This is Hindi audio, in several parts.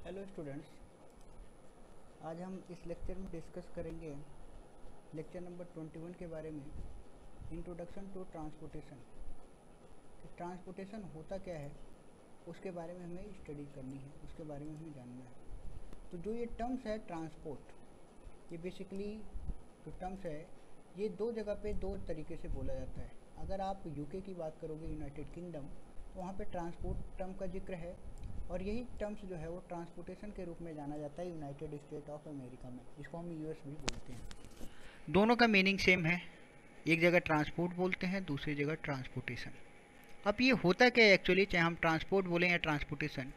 हेलो स्टूडेंट्स, आज हम इस लेक्चर में डिस्कस करेंगे लेक्चर नंबर 21 के बारे में, इंट्रोडक्शन टू ट्रांसपोर्टेशन। ट्रांसपोर्टेशन होता क्या है उसके बारे में हमें स्टडी करनी है, उसके बारे में हमें जानना है। तो जो ये टर्म्स है ट्रांसपोर्ट, ये बेसिकली जो टर्म्स है ये दो जगह पे दो तरीके से बोला जाता है। अगर आप यूके की बात करोगे, यूनाइटेड किंगडम, तो वहाँ पे ट्रांसपोर्ट टर्म का जिक्र है और यही टर्म्स जो है वो ट्रांसपोर्टेशन के रूप में जाना जाता है यूनाइटेड स्टेट ऑफ अमेरिका में, जिसको हम यूएस भी बोलते हैं। दोनों का मीनिंग सेम है, एक जगह ट्रांसपोर्ट बोलते हैं, दूसरी जगह ट्रांसपोर्टेशन। अब ये होता क्या है एक्चुअली, चाहे हम ट्रांसपोर्ट बोलें या ट्रांसपोर्टेशन,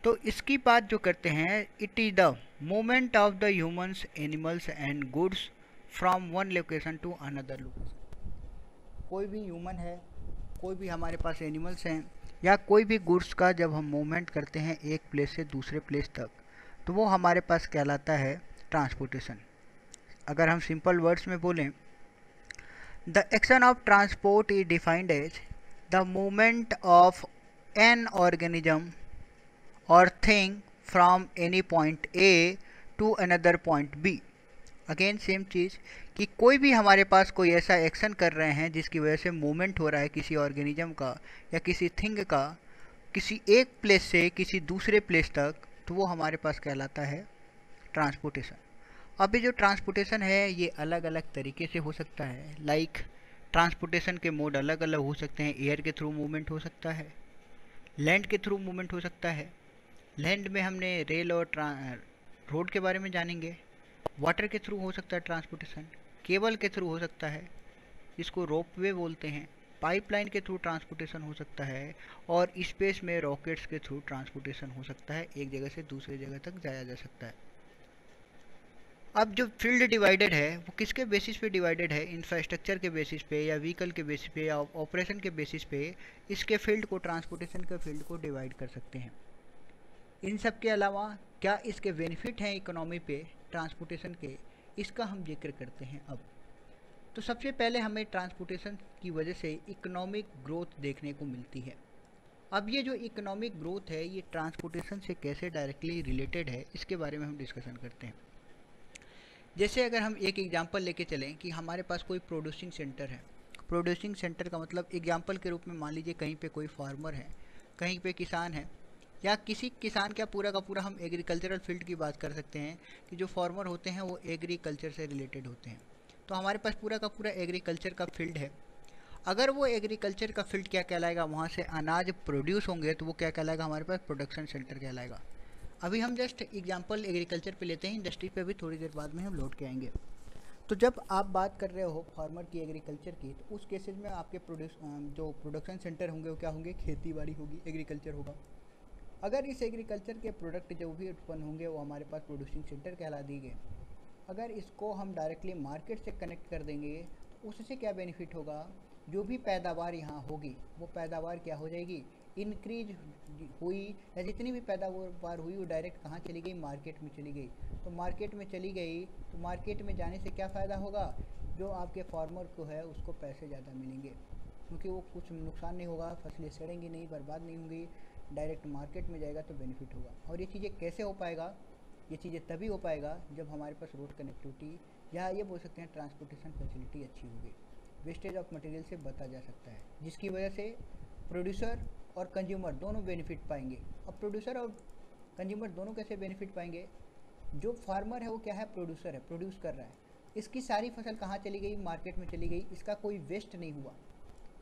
तो इसकी बात जो करते हैं, it is the movement of the humans, animals and goods from one location to another location. कोई भी ह्यूमन है, कोई भी हमारे पास एनिमल्स हैं, या कोई भी गुड्स का जब हम मूवमेंट करते हैं एक प्लेस से दूसरे प्लेस तक, तो वो हमारे पास कहलाता है ट्रांसपोर्टेशन। अगर हम सिंपल वर्ड्स में बोलें, the action of transport is defined as the movement of an organism और thing from any point A to another point B. Again same चीज़ कि कोई भी हमारे पास कोई ऐसा एक्शन कर रहे हैं जिसकी वजह से मूवमेंट हो रहा है किसी ऑर्गेनिज्म का या किसी थिंग का किसी एक प्लेस से किसी दूसरे प्लेस तक, तो वो हमारे पास कहलाता है ट्रांसपोर्टेशन। अभी जो ट्रांसपोर्टेशन है ये अलग अलग तरीके से हो सकता है। लाइक ट्रांसपोर्टेशन के मोड अलग अलग हो सकते हैं। एयर के थ्रू मूवमेंट हो सकता है, लैंड के थ्रू मूवमेंट हो सकता है। लैंड में हमने रेल और रोड के बारे में जानेंगे। वाटर के थ्रू हो सकता है ट्रांसपोर्टेशन, केबल के थ्रू हो सकता है, इसको रोपवे बोलते हैं। पाइपलाइन के थ्रू ट्रांसपोर्टेशन हो सकता है, और स्पेस में रॉकेट्स के थ्रू ट्रांसपोर्टेशन हो सकता है, एक जगह से दूसरी जगह तक जाया जा सकता है। अब जो फील्ड डिवाइडेड है वो किसके बेसिस पे डिवाइडेड है, इंफ्रास्ट्रक्चर के बेसिस पे या व्हीकल के बेसिस पे या ऑपरेशन के बेसिस पे इसके फील्ड को, ट्रांसपोर्टेशन के फील्ड को डिवाइड कर सकते हैं। इन सब के अलावा क्या इसके बेनिफिट हैं इकोनॉमी पे ट्रांसपोर्टेशन के, इसका हम जिक्र करते हैं अब। तो सबसे पहले हमें ट्रांसपोर्टेशन की वजह से इकोनॉमिक ग्रोथ देखने को मिलती है। अब ये जो इकोनॉमिक ग्रोथ है ये ट्रांसपोर्टेशन से कैसे डायरेक्टली रिलेटेड है, इसके बारे में हम डिस्कशन करते हैं। जैसे अगर हम एक एग्जांपल लेके चलें कि हमारे पास कोई प्रोड्यूसिंग सेंटर है। प्रोड्यूसिंग सेंटर का मतलब एग्जांपल के रूप में मान लीजिए कहीं पे कोई फार्मर है, कहीं पे किसान है, या किसी किसान का पूरा हम एग्रीकल्चरल फील्ड की बात कर सकते हैं कि जो फार्मर होते हैं वो एग्रीकल्चर से रिलेटेड होते हैं। तो हमारे पास पूरा का पूरा एग्रीकल्चर का फील्ड है। अगर वो एग्रीकल्चर का फील्ड क्या कहलाएगा, वहाँ से अनाज प्रोड्यूस होंगे तो वो क्या कहलाएगा, हमारे पास प्रोडक्शन सेंटर कहलाएगा। अभी हम जस्ट एग्जांपल एग्रीकल्चर पे लेते हैं, इंडस्ट्री पे भी थोड़ी देर बाद में हम लौट के आएंगे। तो जब आप बात कर रहे हो फार्मर की, एग्रीकल्चर की, तो उस केसेज में आपके जो प्रोडक्शन सेंटर होंगे वो क्या होंगे, खेती बाड़ी होगी, एग्रीकल्चर होगा। अगर इस एग्रीकल्चर के प्रोडक्ट जो भी उत्पन्न होंगे वो हमारे पास प्रोड्यूसिंग सेंटर कहला दी गए। अगर इसको हम डायरेक्टली मार्केट से कनेक्ट कर देंगे तो उससे क्या बेनिफिट होगा, जो भी पैदावार यहाँ होगी वो पैदावार क्या हो जाएगी, इंक्रीज हुई, या जितनी भी पैदावार हुई वो डायरेक्ट कहाँ चली गई, मार्केट में चली गई। तो मार्केट में चली गई तो मार्केट में जाने से क्या फ़ायदा होगा, जो आपके फार्मर को है उसको पैसे ज़्यादा मिलेंगे, क्योंकि वो कुछ नुकसान नहीं होगा, फसलें सड़ेंगी नहीं, बर्बाद नहीं होंगी, डायरेक्ट मार्केट में जाएगा तो बेनिफिट होगा। और ये चीज़ें कैसे हो पाएगा, ये चीज़ें तभी हो पाएगा जब हमारे पास रोड कनेक्टिविटी, या ये बोल सकते हैं ट्रांसपोर्टेशन फैसिलिटी अच्छी होगी। वेस्टेज ऑफ मटेरियल से बचा जा सकता है, जिसकी वजह से प्रोड्यूसर और कंज्यूमर दोनों बेनिफिट पाएंगे। अब प्रोड्यूसर और कंज्यूमर दोनों कैसे बेनिफिट पाएंगे, जो फार्मर है वो क्या है, प्रोड्यूसर है, प्रोड्यूस कर रहा है, इसकी सारी फसल कहाँ चली गई, मार्केट में चली गई, इसका कोई वेस्ट नहीं हुआ,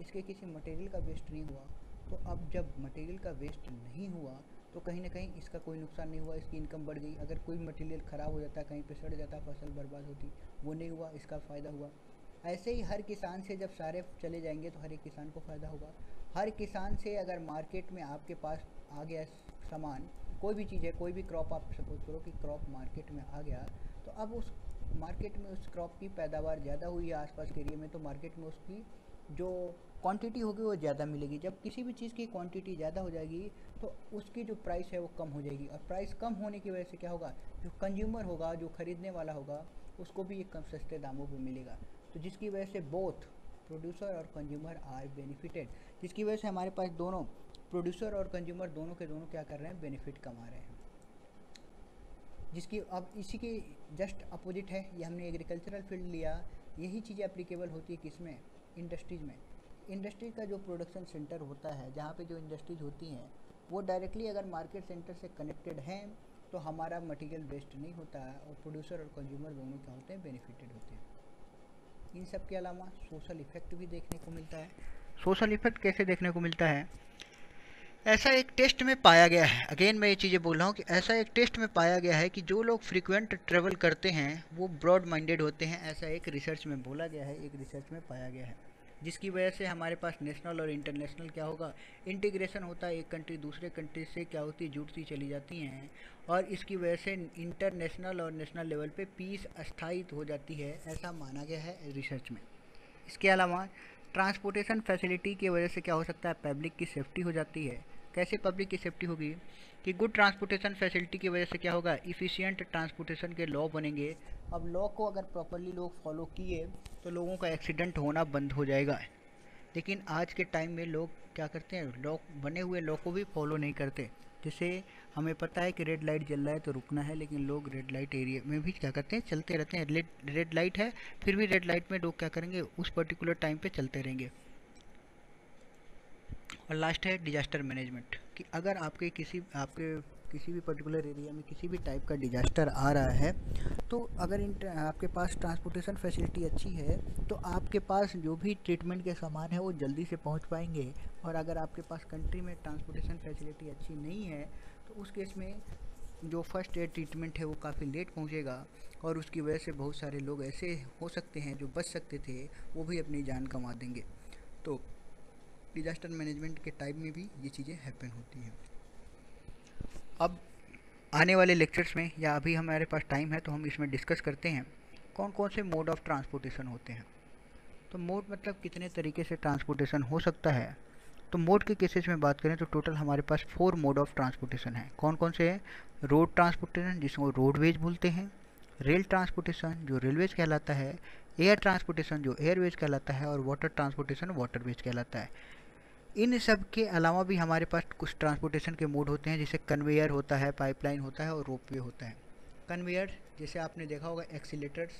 इसके किसी मटेरियल का वेस्ट नहीं हुआ। तो अब जब मटेरियल का वेस्ट नहीं हुआ तो कहीं ना कहीं इसका कोई नुकसान नहीं हुआ, इसकी इनकम बढ़ गई। अगर कोई मटेरियल ख़राब हो जाता, कहीं पे सड़ जाता, फसल बर्बाद होती, वो नहीं हुआ, इसका फ़ायदा हुआ। ऐसे ही हर किसान से जब सारे चले जाएंगे तो हर एक किसान को फ़ायदा होगा। हर किसान से अगर मार्केट में आपके पास आ गया सामान, कोई भी चीज़ है, कोई भी क्रॉप, आप सपोज करो कि क्रॉप मार्केट में आ गया, तो अब उस मार्केट में उस क्रॉप की पैदावार ज़्यादा हुई है आसपास के एरिया में, तो मार्केट में उसकी जो क्वांटिटी होगी वो ज़्यादा मिलेगी। जब किसी भी चीज़ की क्वांटिटी ज़्यादा हो जाएगी तो उसकी जो प्राइस है वो कम हो जाएगी, और प्राइस कम होने की वजह से क्या होगा, जो कंज्यूमर होगा, जो ख़रीदने वाला होगा, उसको भी ये कम सस्ते दामों पे मिलेगा। तो जिसकी वजह से बोथ प्रोड्यूसर और कंज्यूमर आर बेनिफिटेड, जिसकी वजह से हमारे पास दोनों प्रोड्यूसर और कंज्यूमर दोनों के दोनों क्या कर रहे हैं, बेनिफिट कमा रहे हैं। जिसकी अब इसी के जस्ट अपोजिट है, ये हमने एग्रीकल्चरल फील्ड लिया। यही चीज़ें अप्लीकेबल होती है किसमें, इंडस्ट्रीज़ में। इंडस्ट्री का जो प्रोडक्शन सेंटर होता है, जहाँ पे जो इंडस्ट्रीज होती हैं, वो डायरेक्टली अगर मार्केट सेंटर से कनेक्टेड हैं तो हमारा मटेरियल वेस्ट नहीं होता है, और प्रोड्यूसर और कंज्यूमर दोनों क्या होते हैं, बेनिफिटेड होते हैं। इन सब के अलावा सोशल इफेक्ट भी देखने को मिलता है। सोशल इफेक्ट कैसे देखने को मिलता है, ऐसा एक टेस्ट में पाया गया है, अगेन मैं ये चीज़ें बोल रहा हूँ कि ऐसा एक टेस्ट में पाया गया है कि जो लोग फ्रीक्वेंट ट्रेवल करते हैं वो ब्रॉड माइंडेड होते हैं, ऐसा एक रिसर्च में बोला गया है, एक रिसर्च में पाया गया है। जिसकी वजह से हमारे पास नेशनल और इंटरनेशनल क्या होगा, इंटीग्रेशन होता है। एक कंट्री दूसरे कंट्री से क्या होती है, जुड़ती चली जाती हैं, और इसकी वजह से इंटरनेशनल और नेशनल लेवल पे पीस स्थायित हो जाती है, ऐसा माना गया है रिसर्च में। इसके अलावा ट्रांसपोर्टेशन फैसिलिटी की वजह से क्या हो सकता है, पब्लिक की सेफ्टी हो जाती है। कैसे पब्लिक की सेफ्टी होगी, कि गुड ट्रांसपोर्टेशन फैसिलिटी की वजह से क्या होगा, इफ़िशियंट ट्रांसपोर्टेशन के लॉ बनेंगे। अब लॉ को अगर प्रॉपरली लोग फॉलो किए तो लोगों का एक्सीडेंट होना बंद हो जाएगा। लेकिन आज के टाइम में लोग क्या करते हैं, लॉ बने हुए लॉ को भी फॉलो नहीं करते। जैसे हमें पता है कि रेड लाइट जल रहा है तो रुकना है, लेकिन लोग रेड लाइट एरिया में भी क्या करते हैं, चलते रहते हैं। रेड लाइट है फिर भी रेड लाइट में लोग क्या करेंगे, उस पर्टिकुलर टाइम पे चलते रहेंगे। और लास्ट है डिजास्टर मैनेजमेंट, कि अगर आपके किसी भी पर्टिकुलर एरिया में किसी भी टाइप का डिजास्टर आ रहा है, तो अगर आपके पास ट्रांसपोर्टेशन फैसिलिटी अच्छी है तो आपके पास जो भी ट्रीटमेंट के सामान है वो जल्दी से पहुंच पाएंगे। और अगर आपके पास कंट्री में ट्रांसपोर्टेशन फैसिलिटी अच्छी नहीं है तो उस केस में जो फर्स्ट एड ट्रीटमेंट है वो काफ़ी लेट पहुंचेगा, और उसकी वजह से बहुत सारे लोग ऐसे हो सकते हैं जो बच सकते थे वो भी अपनी जान गंवा देंगे। तो डिजास्टर मैनेजमेंट के टाइम में भी ये चीज़ें हैपन होती हैं। अब आने वाले लेक्चर्स में या अभी हमारे पास टाइम है तो हम इसमें डिस्कस करते हैं कौन कौन से मोड ऑफ ट्रांसपोर्टेशन होते हैं। तो मोड मतलब कितने तरीके से ट्रांसपोर्टेशन हो सकता है। तो मोड के केसेस में बात करें तो टोटल हमारे पास 4 मोड ऑफ ट्रांसपोर्टेशन है। कौन कौन से हैं, रोड ट्रांसपोर्टेशन जिसको रोडवेज बोलते हैं, रेल ट्रांसपोर्टेशन जो रेलवेज कहलाता है, एयर ट्रांसपोर्टेशन जो एयरवेज कहलाता है, और वाटर ट्रांसपोर्टेशन वाटरवेज कहलाता है। इन सब के अलावा भी हमारे पास कुछ ट्रांसपोर्टेशन के मोड होते हैं, जैसे कन्वेयर होता है, पाइपलाइन होता है, और रोपवे होता है। कन्वेयर जैसे आपने देखा होगा एक्सीलेटर्स,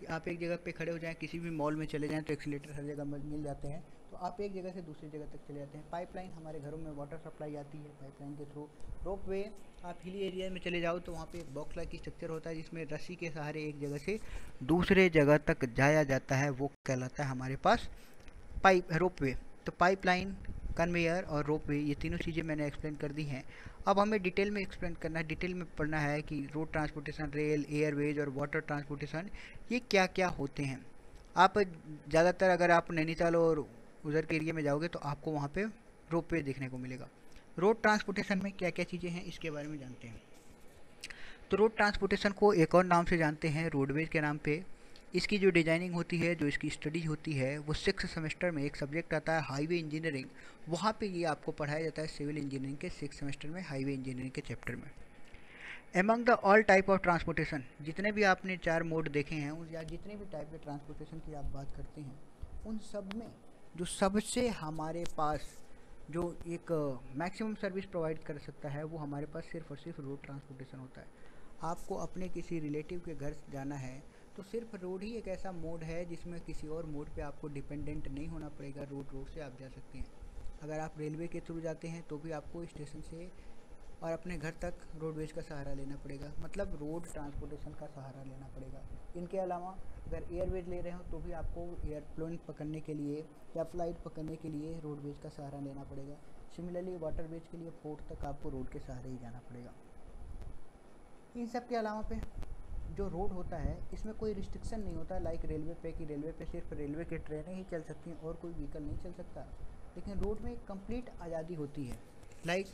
कि आप एक जगह पे खड़े हो जाएं, किसी भी मॉल में चले जाएं तो एक्सीलेटर हर जगह मिल जाते हैं, तो आप एक जगह से दूसरी जगह तक चले जाते हैं। पाइपलाइन हमारे घरों में वाटर सप्लाई आती है पाइपलाइन के थ्रू। रोपवे आप हिली एरिया में चले जाओ तो वहाँ पे एक बॉक्स लाइक स्ट्रक्चर होता है जिसमें रस्सी के सहारे एक जगह से दूसरे जगह तक जाया जाता है, वो कहलाता है हमारे पास रोपवे। तो पाइपलाइन, कन्वेयर और रोपवे, ये तीनों चीज़ें मैंने एक्सप्लेन कर दी हैं। अब हमें डिटेल में एक्सप्लेन करना है, डिटेल में पढ़ना है कि रोड ट्रांसपोर्टेशन, रेल, एयरवेज और वाटर ट्रांसपोर्टेशन ये क्या क्या होते हैं। आप ज़्यादातर अगर आप नैनीताल और उधर के एरिया में जाओगे तो आपको वहाँ पे रोपवे देखने को मिलेगा। रोड ट्रांसपोर्टेशन में क्या क्या चीज़ें हैं इसके बारे में जानते हैं। तो रोड ट्रांसपोर्टेशन को एक और नाम से जानते हैं, रोडवेज के नाम पे। इसकी जो डिजाइनिंग होती है, जो इसकी स्टडी होती है, वो 6 सेमेस्टर में एक सब्जेक्ट आता है हाईवे इंजीनियरिंग, वहाँ पे ये आपको पढ़ाया जाता है सिविल इंजीनियरिंग के 6 सेमेस्टर में, हाईवे इंजीनियरिंग के चैप्टर में। Among the all type of transportation, जितने भी आपने 4 मोड देखे हैं या जितने भी टाइप के ट्रांसपोर्टेशन की आप बात करते हैं, उन सब में जो सबसे हमारे पास जो एक मैक्सिमम सर्विस प्रोवाइड कर सकता है वो हमारे पास सिर्फ और सिर्फ रोड ट्रांसपोर्टेशन होता है। आपको अपने किसी रिलेटिव के घर जाना है तो सिर्फ रोड ही एक ऐसा मोड है जिसमें किसी और मोड पे आपको डिपेंडेंट नहीं होना पड़ेगा, रोड से आप जा सकते हैं। अगर आप रेलवे के थ्रू जाते हैं तो भी आपको स्टेशन से और अपने घर तक रोडवेज का सहारा लेना पड़ेगा, मतलब रोड ट्रांसपोर्टेशन का सहारा लेना पड़ेगा। इनके अलावा अगर एयरवेज ले रहे हो तो भी आपको एयरप्लेन पकड़ने के लिए या फ्लाइट पकड़ने के लिए रोडवेज का सहारा लेना पड़ेगा। सिमिलरली वाटरवेज के लिए पोर्ट तक आपको रोड के सहारे ही जाना पड़ेगा। इन सब के अलावा पे जो रोड होता है इसमें कोई रिस्ट्रिक्शन नहीं होता, लाइक रेलवे पे, कि रेलवे पे सिर्फ रेलवे की ट्रेनें ही चल सकती हैं और कोई व्हीकल नहीं चल सकता। लेकिन रोड में कंप्लीट आज़ादी होती है, लाइक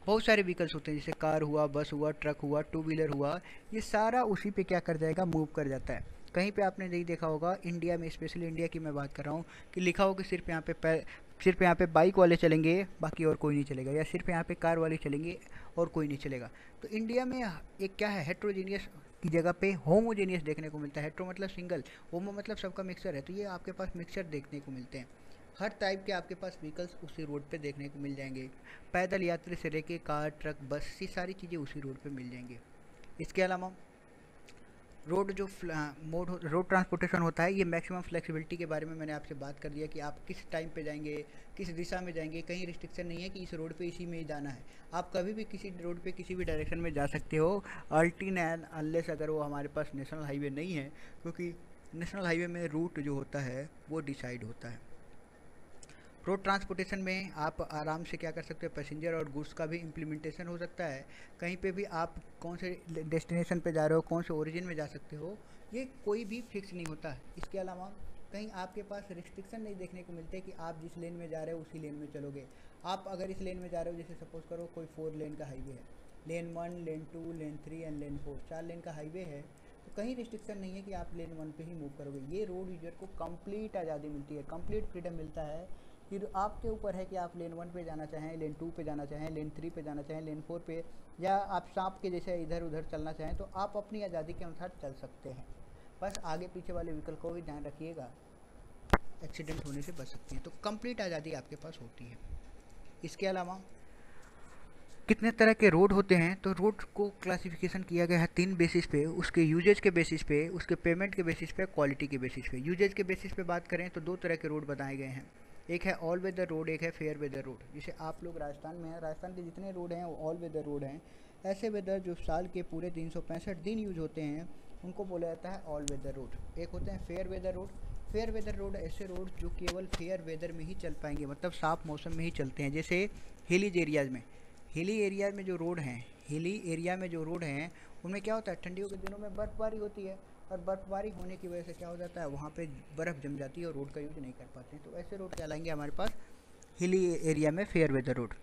बहुत सारे व्हीकल्स होते हैं, जैसे कार हुआ, बस हुआ, ट्रक हुआ, 2 व्हीलर हुआ, ये सारा उसी पे क्या कर जाएगा, मूव कर जाता है। कहीं पे आपने नहीं देखा होगा इंडिया में, स्पेशली इंडिया की मैं बात कर रहा हूँ, कि लिखा हो कि सिर्फ यहाँ पे बाइक वाले चलेंगे बाकी और कोई नहीं चलेगा, या सिर्फ यहाँ पे कार वाले चलेंगे और कोई नहीं चलेगा। तो इंडिया में एक क्या है, हेट्रोजीनियस की जगह पे होमोजेनियस देखने को मिलता है। हेट्रो मतलब सिंगल, होमो मतलब सबका मिक्सचर है, तो ये आपके पास मिक्सचर देखने को मिलते हैं। हर टाइप के आपके पास व्हीकल्स उसी रोड पे देखने को मिल जाएंगे। पैदल यात्री से लेके कार, ट्रक, बस, ये सारी चीज़ें उसी रोड पे मिल जाएंगे। इसके अलावा रोड जो मोड रोड ट्रांसपोर्टेशन होता है, ये मैक्सिमम फ्लेक्सिबिलिटी के बारे में मैंने आपसे बात कर दिया कि आप किस टाइम पे जाएंगे, किस दिशा में जाएंगे। कहीं रिस्ट्रिक्शन नहीं है कि इस रोड पे इसी में ही जाना है। आप कभी भी किसी रोड पे किसी भी डायरेक्शन में जा सकते हो, अल्टीन एंड अनलेस अगर वो हमारे पास नेशनल हाईवे नहीं है, क्योंकि नेशनल हाईवे में रूट जो होता है वो डिसाइड होता है। रोड ट्रांसपोर्टेशन में आप आराम से क्या कर सकते हो, पैसेंजर और गुड्स का भी इम्प्लीमेंटेशन हो सकता है। कहीं पे भी आप कौन से डेस्टिनेशन पे जा रहे हो, कौन से ओरिजिन में जा सकते हो, ये कोई भी फिक्स नहीं होता है। इसके अलावा कहीं आपके पास रिस्ट्रिक्शन नहीं देखने को मिलते कि आप जिस लेन में जा रहे हो उसी लेन में चलोगे। आप अगर इस लेन में जा रहे हो, जैसे सपोज करो कोई 4 लेन का हाईवे है, लेन 1, लेन 2, लेन 3 एंड लेन 4, 4 लेन का हाईवे है, तो कहीं रिस्ट्रिक्शन नहीं है कि आप लेन 1 पे ही मूव करोगे। ये रोड यूजर को कंप्लीट आज़ादी मिलती है, कंप्लीट फ्रीडम मिलता है। फिर आपके ऊपर है कि आप लेन 1 पे जाना चाहें, लेन 2 पे जाना चाहें, लेन 3 पे जाना चाहें, लेन 4 पे, या आप सांप के जैसे इधर उधर चलना चाहें, तो आप अपनी आज़ादी के अनुसार चल सकते हैं। बस आगे पीछे वाले व्हीकल को भी ध्यान रखिएगा, एक्सीडेंट होने से बच सकती हैं। तो कंप्लीट आज़ादी आपके पास होती है। इसके अलावा कितने तरह के रोड होते हैं, तो रोड को क्लासिफिकेशन किया गया है 3 बेसिस पे, उसके यूजेज के बेसिस पे, उसके पेमेंट के बेसिस पे, क्वालिटी के बेसिस पे। यूजेज के बेसिस पे बात करें तो 2 तरह के रोड बताए गए हैं, एक है ऑल वेदर रोड, एक है फेयर वेदर रोड। जैसे आप लोग राजस्थान में हैं, राजस्थान के जितने रोड हैं वो ऑल वेदर रोड हैं। ऐसे वेदर जो साल के पूरे 365 दिन यूज होते हैं उनको बोला जाता है ऑल वेदर रोड। एक होते हैं fair weather road. Fair weather road ऐसे रोड जो केवल फेयर वेदर में ही चल पाएंगे, मतलब साफ मौसम में ही चलते हैं। जैसे हिलीज एरियाज में, हिली एरिया में जो रोड हैं, हिली एरिया में जो रोड हैं उनमें क्या होता है, ठंडियों के दिनों में बर्फ़बारी होती है, और बर्फ़बारी होने की वजह से क्या हो जाता है, वहाँ पे बर्फ़ जम जाती है और रोड का यूज नहीं कर पाते हैं। तो ऐसे रोड कहलाएंगे हमारे पास हिली एरिया में फेयर वेदर रोड।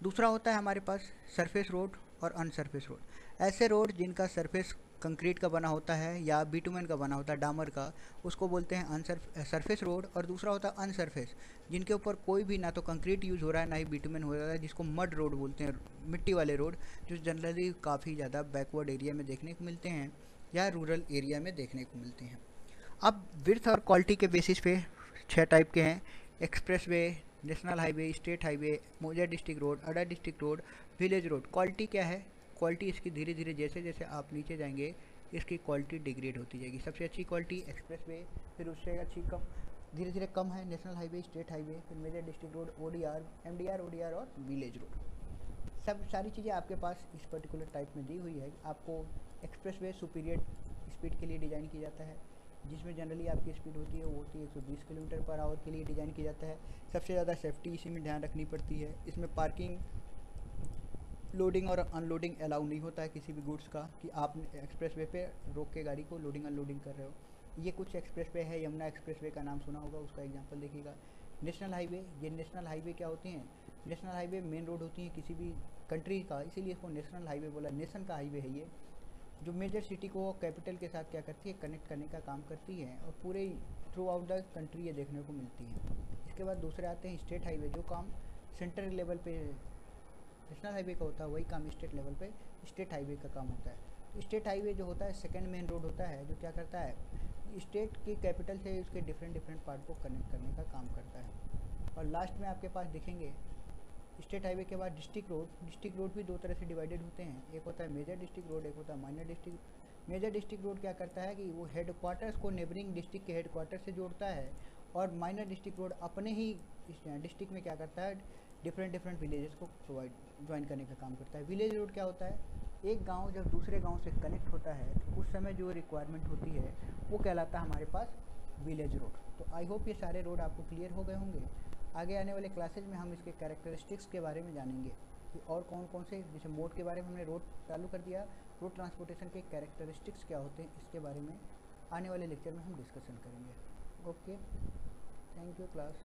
दूसरा होता है हमारे पास सरफेस रोड और अनसरफेस रोड। ऐसे रोड जिनका सरफेस कंक्रीट का बना होता है या बिटुमेन का बना होता है, डामर का, उसको बोलते हैं सरफेस रोड। और दूसरा होता है अनसरफेस, जिनके ऊपर कोई भी ना तो कंक्रीट यूज़ हो रहा है ना ही बिटुमेन हो रहा है, जिसको मड रोड बोलते हैं, मिट्टी वाले रोड, जो जनरली काफ़ी ज़्यादा बैकवर्ड एरिया में देखने को मिलते हैं या रूरल एरिया में देखने को मिलते हैं। अब विड्थ और क्वालिटी के बेसिस पे 6 टाइप के हैं, expressway, national highway, state highway, major district road, other district road, village road. Quality क्या है, क्वालिटी इसकी धीरे धीरे जैसे जैसे आप नीचे जाएंगे इसकी क्वालिटी डिग्रेड होती जाएगी। सबसे अच्छी क्वालिटी एक्सप्रेस वे, फिर उससे अच्छी कम धीरे धीरे कम है नेशनल हाईवे, स्टेट हाईवे, फिर major district road, ODR, MDR, ODR और विलेज रोड। सब सारी चीज़ें आपके पास इस पर्टिकुलर टाइप में दी हुई है। आपको एक्सप्रेस वे सुपीरियर स्पीड के लिए डिज़ाइन किया जाता है, जिसमें जनरली आपकी स्पीड होती है वो होती है 120 किलोमीटर पर आवर के लिए डिज़ाइन किया जाता है। सबसे ज़्यादा सेफ्टी इसी में ध्यान रखनी पड़ती है। इसमें पार्किंग, लोडिंग और अनलोडिंग अलाउ नहीं होता है किसी भी गुड्स का, कि आप एक्सप्रेस वे पे रोक के गाड़ी को लोडिंग अनलोडिंग कर रहे हो। ये कुछ एक्सप्रेस वे है, यमुना एक्सप्रेस वे का नाम सुना होगा, उसका एग्जांपल देखिएगा। नेशनल हाईवे, ये नेशनल हाईवे क्या होती हैं, नेशनल हाईवे मेन रोड होती है किसी भी कंट्री का, इसीलिए इसको नेशनल हाईवे बोला, नेशन का हाईवे है ये, जो मेजर सिटी को कैपिटल के साथ क्या करती है, कनेक्ट करने का काम करती है, और पूरे थ्रू आउट द कंट्री ये देखने को मिलती है। इसके बाद दूसरे आते हैं स्टेट हाईवे, जो काम सेंट्रल लेवल पे नेशनल हाईवे का होता है वही काम स्टेट लेवल पे स्टेट हाईवे का काम होता है। तो स्टेट हाईवे जो होता है सेकंड मेन रोड होता है, जो क्या करता है, स्टेट की कैपिटल से उसके डिफरेंट डिफरेंट पार्ट को कनेक्ट करने का काम करता है। और लास्ट में आपके पास दिखेंगे स्टेट हाईवे के बाद डिस्ट्रिक्ट रोड। डिस्ट्रिक्ट रोड भी 2 तरह से डिवाइडेड होते हैं, एक होता है मेजर डिस्ट्रिक्ट रोड, एक होता है minor district. Major district road क्या करता है कि वो हेडक्वार्टर्स को नेबरिंग डिस्ट्रिक्ट के हेडक्वार्टर से जोड़ता है, और माइनर डिस्ट्रिक्ट रोड अपने ही डिस्ट्रिक्ट में क्या करता है, डिफरेंट डिफरेंट विलेजेस को प्रोवाइड ज्वाइन करने का काम करता है। विलेज रोड क्या होता है, एक गांव जब दूसरे गांव से कनेक्ट होता है तो उस समय जो रिक्वायरमेंट होती है वो कहलाता है हमारे पास विलेज रोड। तो आई होप ये सारे रोड आपको क्लियर हो गए होंगे। आगे आने वाले क्लासेज में हम इसके कैरेक्टरिस्टिक्स के बारे में जानेंगे कि और कौन कौन से, जैसे मोड के बारे में हमने रोड चालू कर दिया, रोड ट्रांसपोर्टेशन के कैरेक्टरिस्टिक्स क्या होते हैं इसके बारे में आने वाले लेक्चर में हम डिस्कशन करेंगे। Okay, thank you class.